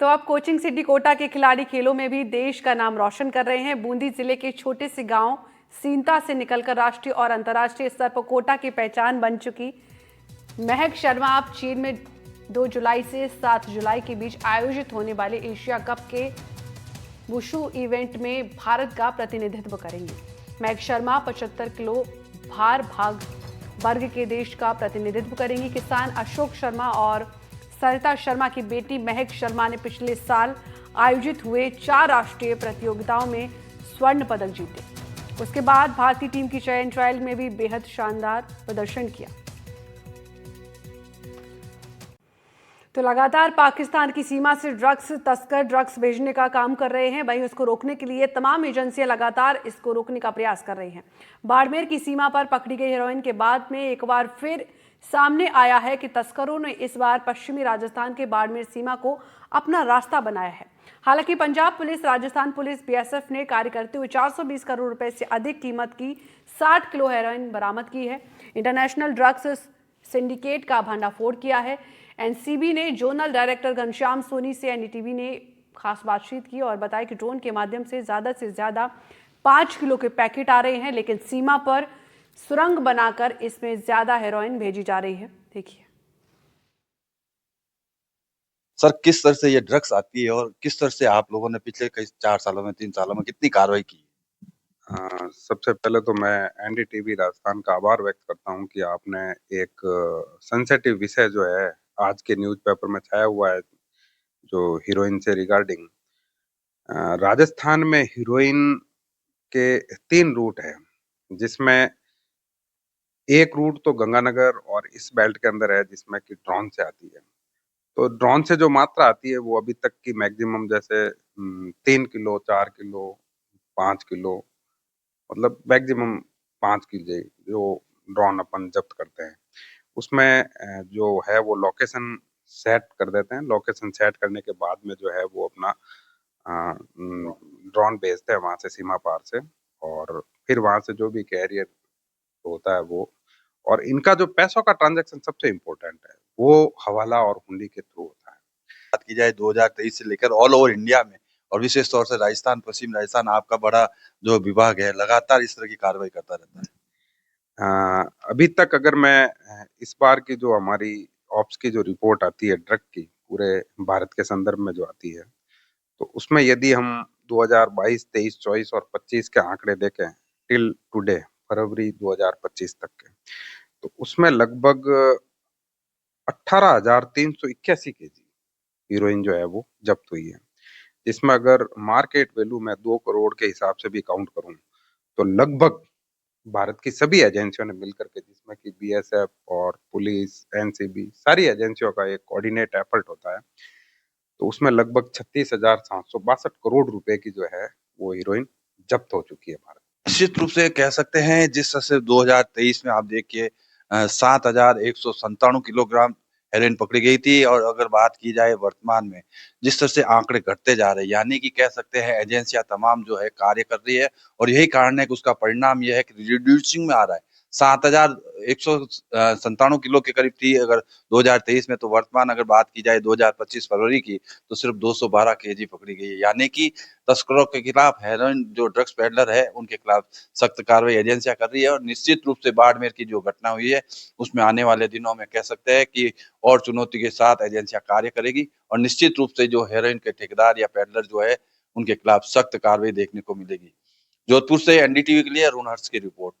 तो अब coaching city Kota के खिलाड़ी खेलों में भी देश का नाम रोशन कर रहे हैं। बूंदी जिले के छोटे से गांव सींता से निकलकर राष्ट्रीय और अंतर्राष्ट्रीय स्तर पर कोटा की पहचान बन चुकी महक शर्मा अब चीन में 2 जुलाई से 7 जुलाई के बीच आयोजित होने वाले एशिया कप के वुशु इवेंट में भारत का प्रतिनिधित्व करेंगी। महक शर्मा 75 किलो भार भाग वर्ग के देश का प्रतिनिधित्व करेंगी। किसान अशोक शर्मा और सरिता शर्मा की बेटी महक शर्मा ने पिछले साल आयोजित हुए 4 राष्ट्रीय प्रतियोगिताओं में स्वर्ण पदक जीते। उसके बाद भारतीय टीम की चयन ट्रायल में भी बेहद शानदार प्रदर्शन किया। तो लगातार पाकिस्तान की सीमा से तस्कर ड्रग्स भेजने का काम कर रहे हैं। वहीं उसको रोकने के लिए तमाम एजेंसियां लगातार इसको रोकने का प्रयास कर रही हैं। बाड़मेर की सीमा पर पकड़ी गई हेरोइन के बाद में एक बार फिर सामने आया है कि तस्करों ने इस बार पश्चिमी राजस्थान के बाड़मेर सीमा को अपना रास्ता बनाया है। हालांकि Punjab police, Rajasthan police, BSF ने कार्य करते हुए 420 करोड़ रुपए से अधिक कीमत की 60 किलो हेरोइन बरामद की है। इंटरनेशनल ड्रग्स सिंडिकेट का भंडाफोड़ किया है। एनसीबी ने जोनल डायरेक्टर घनश्याम सोनी से एनडीटीवी ने खास बातचीत की और बताया कि ड्रोन के माध्यम से ज्यादा 5 किलो के पैकेट आ रहे हैं, लेकिन सीमा पर सुरंग बनाकर इसमें ज्यादा हेरोइन भेजी जा रही है। देखिए सर, किस तरह से ये ड्रग्स आती है और किस तरह से आप लोगों ने पिछले कई 4 सालों में 3 सालों में कितनी कार्रवाई की? सबसे पहले तो मैं एनडीटीवी राजस्थान का आभार व्यक्त करता हूं कि आपने एक सेंसिटिव विषय जो है आज के न्यूज़पेपर में छाया हुआ है, जो हीरोइन से रिगार्डिंग। राजस्थान में हीरोइन के 3 रूट है, जिसमें एक रूट तो गंगानगर और इस बेल्ट के अंदर है, जिसमें कि ड्रोन से आती है। तो ड्रोन से जो मात्रा आती है वो अभी तक की मैक्सिमम जैसे 3 किलो, 4 किलो, 5 किलो, मतलब मैक्सिमम 5 केजी जो ड्रोन अपन जब्त करते हैं, उसमें जो है वो लोकेशन सेट कर देते हैं। लोकेशन सेट करने के बाद में जो है वो अपना ड्रोन भेजते हैं वहां से, सीमा पार से, और फिर वहां से जो भी कैरियर होता है वो, और इनका जो पैसों का ट्रांजैक्शन सबसे इम्पोर्टेंट है, वो हवाला और हुंडी के थ्रू होता है। बात की जाए 2023 से लेकर ऑल ओवर इंडिया में और विशेष तौर से राजस्थान, पश्चिम राजस्थान आपका बड़ा जो विभाग है लगातार इस तरह की कार्रवाई करता रहता है। अभी तक अगर मैं इस बार की जो हमारी ऑप्स की जो रिपोर्ट आती है ड्रग की, पूरे भारत के संदर्भ में जो आती है, तो उसमें यदि हम 2022, 23, 24 और 25 के आंकड़े देखें टिल टुडे फरवरी 2025 तक के, तो उसमें लगभग 18,381 केजी हीरोइन जो है वो जब्त हुई है, जिसमें अगर मार्केट वैल्यू में 2 करोड़ के हिसाब से भी काउंट करूं तो लगभग भारत की सभी एजेंसियों ने मिलकर के, जिसमें कि बीएसएफ और पुलिस, एनसीबी, सारी एजेंसियों का एक कोऑर्डिनेट एफर्ट होता है, तो उसमें लगभग 36,762 करोड़ रुपए की जो है वो हीरोइन जब्त हो चुकी है भारत। निश्चित रूप से कह सकते हैं जिस तरह से 2023 में आप देखिए 7,197 किलोग्राम हेरोइन पकड़ी गई थी, और अगर बात की जाए वर्तमान में जिस तरह से आंकड़े घटते जा रहे हैं, यानी कि कह सकते हैं एजेंसियां तमाम जो है कार्य कर रही है, और यही कारण है कि उसका परिणाम यह है कि रिड्यूसिंग में आ रहा है। 7,197 किलो के करीब थी अगर 2023 में, तो वर्तमान अगर बात की जाए 2025 फरवरी की, तो सिर्फ 212 केजी पकड़ी गई है। यानी कि तस्करों के खिलाफ, हेरोइन जो ड्रग्स पेडलर है उनके खिलाफ सख्त कार्रवाई एजेंसियां कर रही है, और निश्चित रूप से बाड़मेर की जो घटना हुई है उसमें आने वाले दिनों में कह सकते हैं कि और चुनौती के साथ एजेंसियां कार्य करेगी, और निश्चित रूप से जो हेरोइन के ठेकेदार या पेडलर जो है उनके खिलाफ सख्त कार्रवाई देखने को मिलेगी। जोधपुर से एनडीटीवी के लिए अरुण हर्ष की रिपोर्ट।